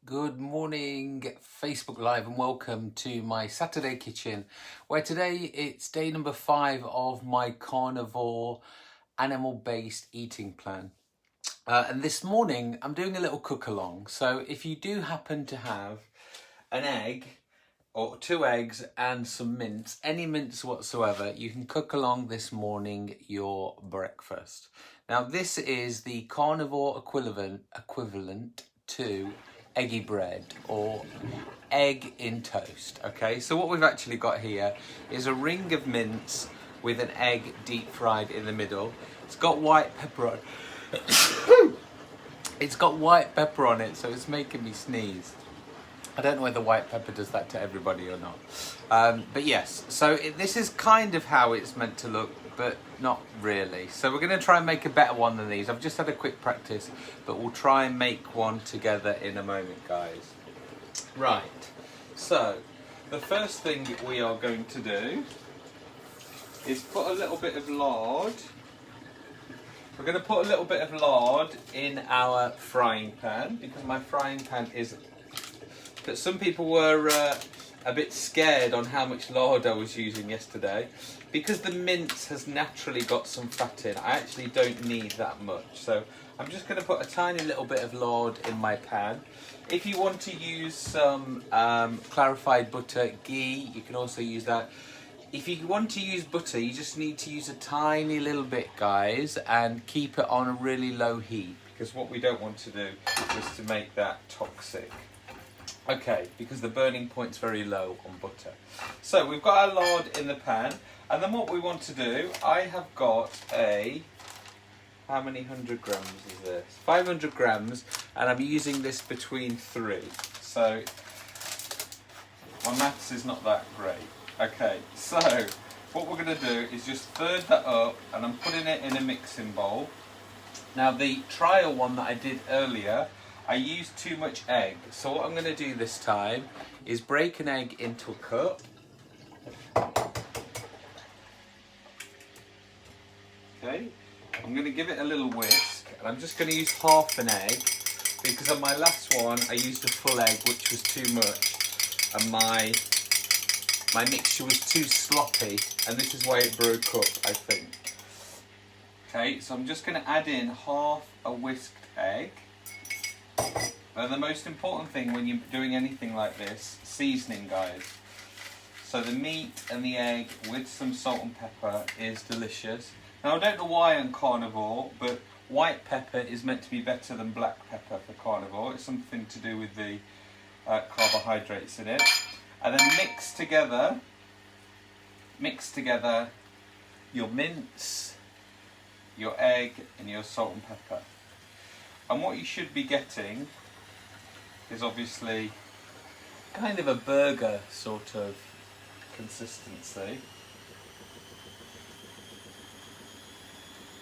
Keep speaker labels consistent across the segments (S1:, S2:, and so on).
S1: Good morning, Facebook Live, and welcome to my Saturday kitchen, where today it's day number 5 of my carnivore animal-based eating plan. And this morning I'm doing a little cook along. So if you do happen to have an egg or 2 eggs and some mince, any mince whatsoever, you can cook along this morning your breakfast. Now this is the carnivore equivalent to eggy bread or egg in toast. Okay, so what we've actually got here is a ring of mince with an egg deep fried in the middle. It's got white pepper on it's got white pepper on it, so it's making me sneeze. I don't know whether white pepper does that to everybody or not. But yes, so this is kind of how it's meant to look, but not really. So we're going to try and make a better one than these. I've just had a quick practice, but we'll try and make one together in a moment, guys. Right, so the first thing we are going to do is put a little bit of lard. We're going to put a little bit of lard in our frying pan, because my frying pan is... But some people were a bit scared on how much lard I was using yesterday. Because the mince has naturally got some fat in, I actually don't need that much. So I'm just going to put a tiny little bit of lard in my pan. If you want to use some clarified butter, ghee, you can also use that. If you want to use butter, you just need to use a tiny little bit, guys, and keep it on a really low heat. Because what we don't want to do is to make that toxic. Okay, because the burning point's very low on butter. So we've got our lard in the pan, and then what we want to do, I have got how many 100 grams is this? 500 grams, and I'm using this between 3. So my maths is not that great. Okay, so what we're going to do is just third that up, and I'm putting it in a mixing bowl. Now the trial one that I did earlier, I used too much egg, so what I'm going to do this time is break an egg into a cup. Okay, I'm going to give it a little whisk, and I'm just going to use half an egg, because on my last one I used a full egg, which was too much, and my mixture was too sloppy, and this is why it broke up, I think. Okay, so I'm just going to add in half a whisked egg. And the most important thing when you're doing anything like this, seasoning, guys. So the meat and the egg with some salt and pepper is delicious. Now I don't know why on carnivore, but white pepper is meant to be better than black pepper for carnivore. It's something to do with the carbohydrates in it. And then mix together your mince, your egg, and your salt and pepper. And what you should be getting is obviously kind of a burger sort of consistency.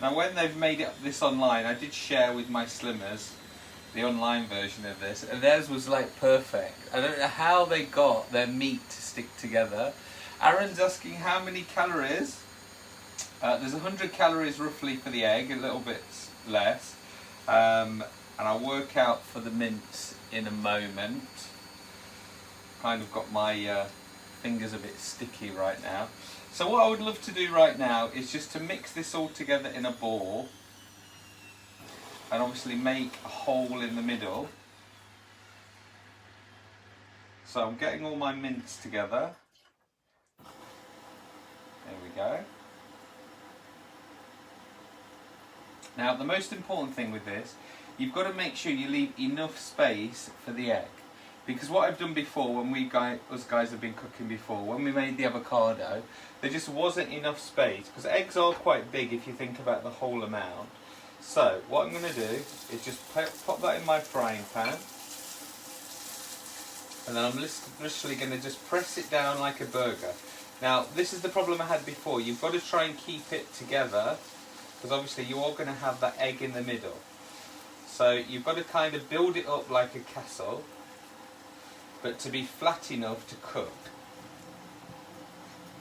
S1: Now when they've made this online, I did share with my slimmers the online version of this, and theirs was like perfect. I don't know how they got their meat to stick together. Aaron's asking how many calories. There's 100 calories roughly for the egg, a little bit less. And I'll work out for the mince in a moment. Kind of got my fingers a bit sticky right now. So what I would love to do right now is just to mix this all together in a ball, and obviously make a hole in the middle. So I'm getting all my mince together. There we go. Now the most important thing with this, you've got to make sure you leave enough space for the egg. Because what I've done before, when us guys have been cooking before, when we made the avocado, there just wasn't enough space. Because eggs are quite big if you think about the whole amount. So what I'm going to do is just pop that in my frying pan. And then I'm literally going to just press it down like a burger. Now this is the problem I had before. You've got to try and keep it together, because obviously you are going to have that egg in the middle. So you've got to kind of build it up like a castle, but to be flat enough to cook.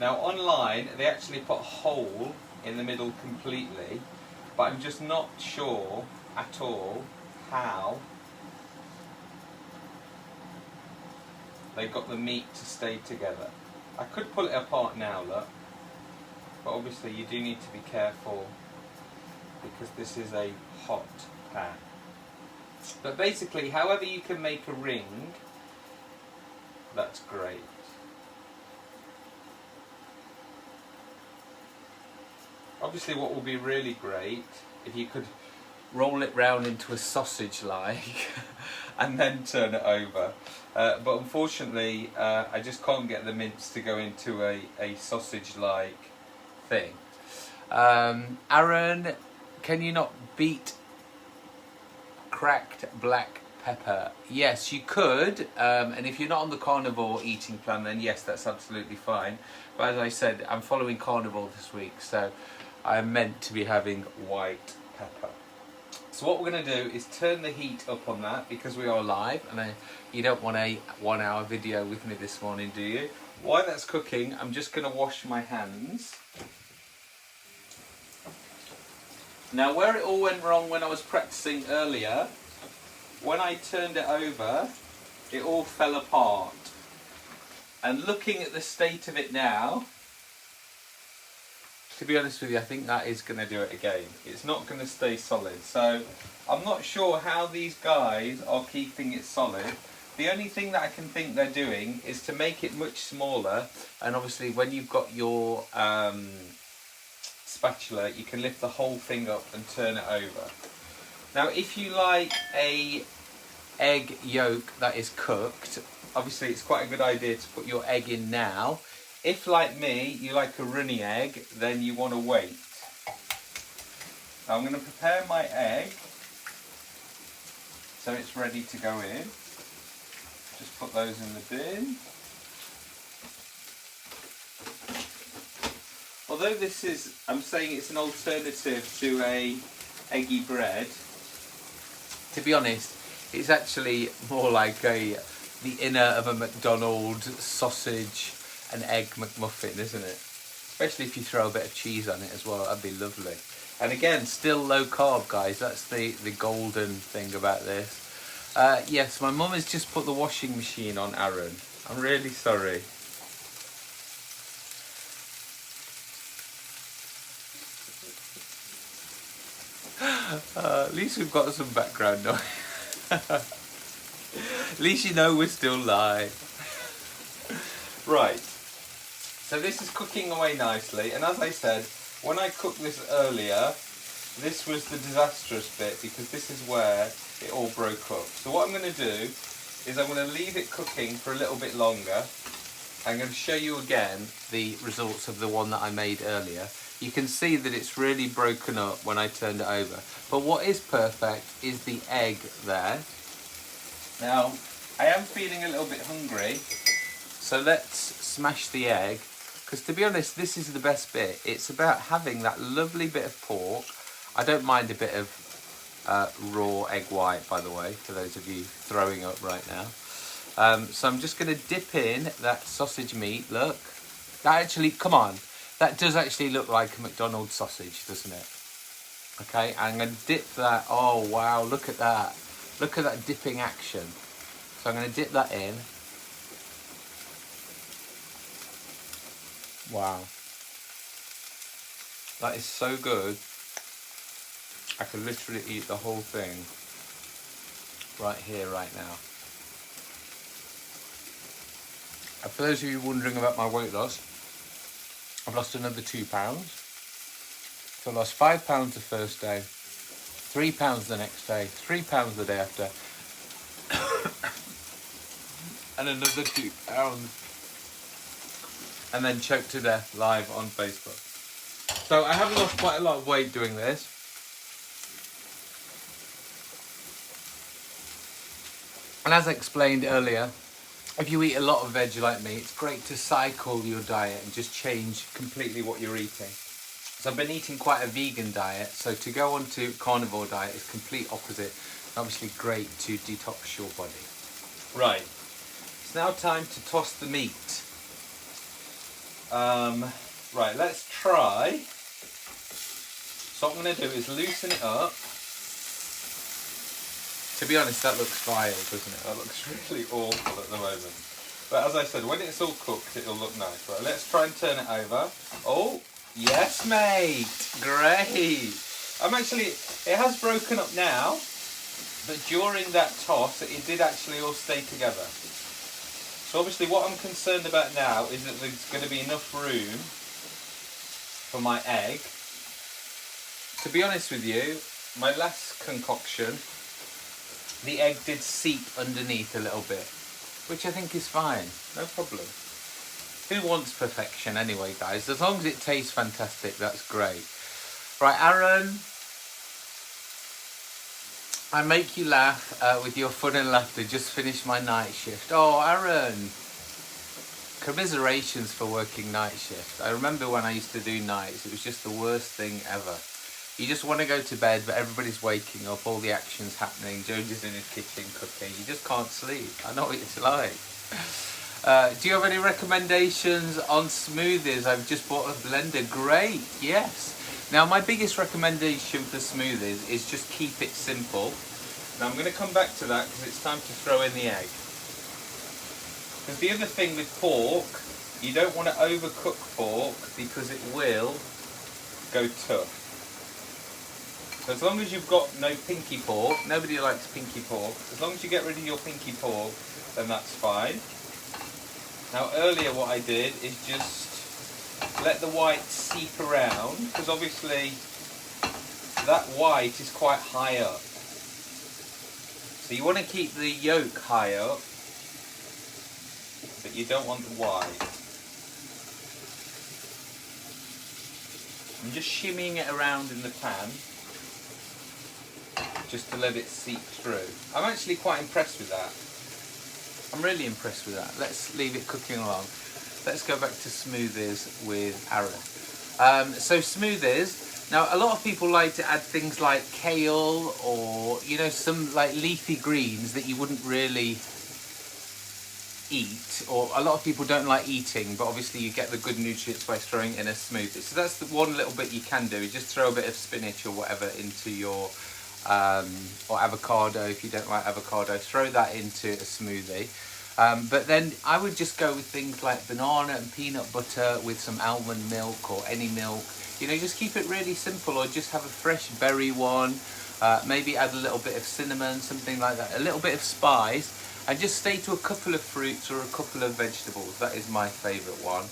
S1: Now online they actually put a hole in the middle completely, but I'm just not sure at all how they got the meat to stay together. I could pull it apart now, look, but obviously you do need to be careful because this is a hot pan. But basically, however you can make a ring, that's great. Obviously what will be really great if you could roll it round into a sausage like and then turn it over. But unfortunately I just can't get the mince to go into a sausage like thing. Aaron, can you not beat cracked black pepper? Yes, you could, and if you're not on the carnivore eating plan, then yes, that's absolutely fine. But as I said, I'm following carnivore this week, so I'm meant to be having white pepper. So what we're going to do is turn the heat up on that because we are live, and you don't want a 1 hour video with me this morning, do you? While that's cooking, I'm just going to wash my hands. Now, where it all went wrong when I was practicing earlier, when I turned it over, it all fell apart. And looking at the state of it now, to be honest with you, I think that is going to do it again. It's not going to stay solid. So I'm not sure how these guys are keeping it solid. The only thing that I can think they're doing is to make it much smaller. And obviously when you've got your spatula, you can lift the whole thing up and turn it over. Now if you like a egg yolk that is cooked, obviously it's quite a good idea to put your egg in now. If, like me, you like a runny egg, then you want to wait. Now I'm going to prepare my egg so it's ready to go in. Just put those in the bin. Although this is, I'm saying it's an alternative to a eggy bread, to be honest, it's actually more like the inner of a McDonald's sausage and egg McMuffin, isn't it? Especially if you throw a bit of cheese on it as well, that'd be lovely. And again, still low carb, guys. That's the golden thing about this. Yes, my mum has just put the washing machine on, Aaron. I'm really sorry. At least we've got some background noise. At least you know we're still live. Right. So this is cooking away nicely, and as I said, when I cooked this earlier, this was the disastrous bit because this is where it all broke up. So what I'm going to do is I'm going to leave it cooking for a little bit longer. I'm going to show you again the results of the one that I made earlier. You can see that it's really broken up when I turned it over. But what is perfect is the egg there. Now, I am feeling a little bit hungry, so let's smash the egg. Because to be honest, this is the best bit. It's about having that lovely bit of pork. I don't mind a bit of raw egg white, by the way, for those of you throwing up right now. So I'm just going to dip in that sausage meat. Look, that actually, come on, that does actually look like a McDonald's sausage, doesn't it? Okay, I'm going to dip that. Oh, wow, look at that. Look at that dipping action. So I'm going to dip that in. Wow, that is so good. I could literally eat the whole thing right here, right now. And for those of you wondering about my weight loss, I've lost another 2 pounds. So I lost 5 pounds the first day, 3 pounds the next day, 3 pounds the day after, and another 2 pounds. And then choked to death live on Facebook. So I have lost quite a lot of weight doing this. And as I explained earlier, if you eat a lot of veg like me, it's great to cycle your diet and just change completely what you're eating. So I've been eating quite a vegan diet, so to go on to carnivore diet is complete opposite. Obviously great to detox your body. Right, it's now time to toss the meat. Right, let's try. So what I'm going to do is loosen it up. To be honest, that looks vile, doesn't it? That looks really awful at the moment. But as I said, when it's all cooked, it'll look nice. Right, let's try and turn it over. Oh, yes, mate. Great. It has broken up now, but during that toss, it did actually all stay together. So obviously what I'm concerned about now is that there's going to be enough room for my egg. To be honest with you, my last concoction, the egg did seep underneath a little bit, which I think is fine, no problem. Who wants perfection anyway, guys? As long as it tastes fantastic, that's great. Right, Aaron, I make you laugh with your fun and laughter. Just finished my night shift. Oh, Aaron, commiserations for working night shift. I remember when I used to do nights, it was just the worst thing ever. You just want to go to bed, but everybody's waking up, all the action's happening, Jones is in his kitchen cooking, you just can't sleep. I know what it's like. Do you have any recommendations on smoothies? I've just bought a blender. Great, yes. Now my biggest recommendation for smoothies is just keep it simple. Now I'm going to come back to that because it's time to throw in the egg. Because the other thing with pork, you don't want to overcook pork because it will go tough. So as long as you've got no pinky pork, nobody likes pinky pork, as long as you get rid of your pinky pork, then that's fine. Now earlier what I did is just let the white seep around, because obviously that white is quite high up. So you want to keep the yolk high up, but you don't want the white. I'm just shimmying it around in the pan, just to let it seep through. I'm actually quite impressed with that. I'm really impressed with that. Let's leave it cooking along. Let's go back to smoothies with Aaron. So smoothies, now a lot of people like to add things like kale or, you know, some like leafy greens that you wouldn't really eat, or a lot of people don't like eating, but obviously you get the good nutrients by throwing in a smoothie. So that's the one little bit you can do, is just throw a bit of spinach or whatever into your or avocado. If you don't like avocado, throw that into a smoothie. But then I would just go with things like banana and peanut butter with some almond milk or any milk. You know, just keep it really simple, or just have a fresh berry one. Maybe add a little bit of cinnamon, something like that, a little bit of spice, and just stay to a couple of fruits or a couple of vegetables. That is my favourite one.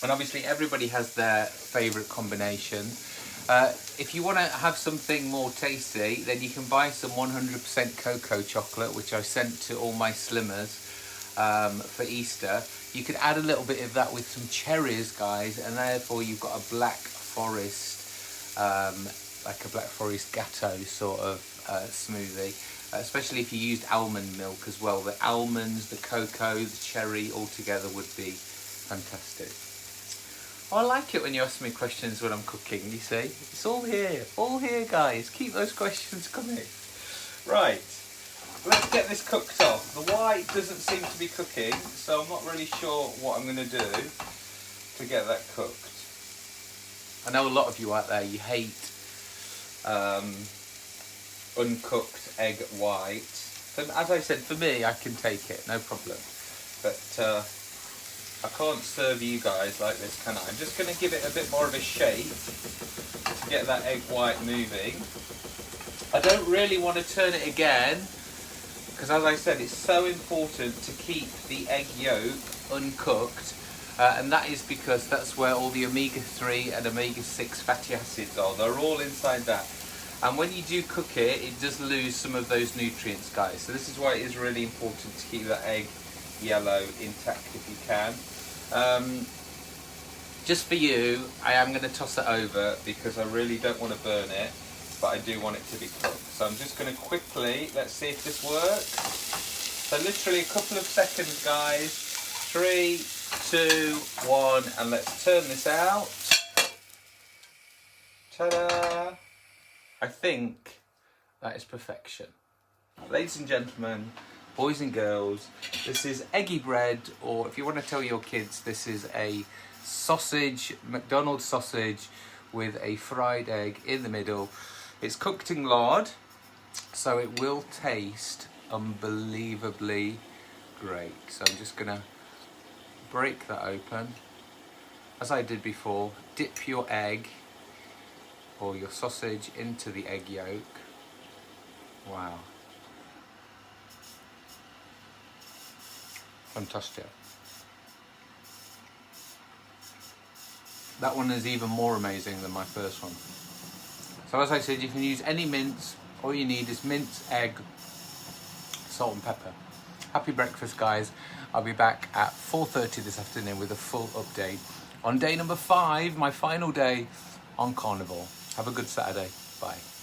S1: And obviously everybody has their favourite combination. If you want to have something more tasty, then you can buy some 100% cocoa chocolate, which I sent to all my slimmers for Easter. You could add a little bit of that with some cherries, guys, and therefore you've got a black forest, like a black forest gatto sort of smoothie. Especially if you used almond milk as well. The almonds, the cocoa, the cherry all together would be fantastic. I like it when you ask me questions when I'm cooking, you see. It's all here guys. Keep those questions coming. Right, let's get this cooked off. The white doesn't seem to be cooking, so I'm not really sure what I'm going to do to get that cooked. I know a lot of you out there, you hate uncooked egg white. So, as I said, for me, I can take it, no problem. But I can't serve you guys like this, can I? I'm just going to give it a bit more of a shape to get that egg white moving. I don't really want to turn it again, because as I said, it's so important to keep the egg yolk uncooked, and that is because that's where all the omega-3 and omega-6 fatty acids are. They're all inside that. And when you do cook it, it does lose some of those nutrients, guys. So this is why it is really important to keep that egg yellow intact if you can. Just for you, I am going to toss it over because I really don't want to burn it, but I do want it to be cooked. So I'm just going to quickly, let's see if this works. So literally a couple of seconds, guys. 3, 2, 1, and let's turn this out. Ta-da! I think that is perfection. Ladies and gentlemen, boys and girls, this is eggy bread, or if you want to tell your kids, this is a sausage, McDonald's sausage with a fried egg in the middle. It's cooked in lard, so it will taste unbelievably great. So I'm just gonna break that open. As I did before, dip your egg or your sausage into the egg yolk. Wow. Fantastic. That one is even more amazing than my first one. So as I said, you can use any mince. All you need is mince, egg, salt and pepper. Happy breakfast, guys. I'll be back at 4:30 this afternoon with a full update on day number 5, my final day on Carnivore. Have a good Saturday. Bye.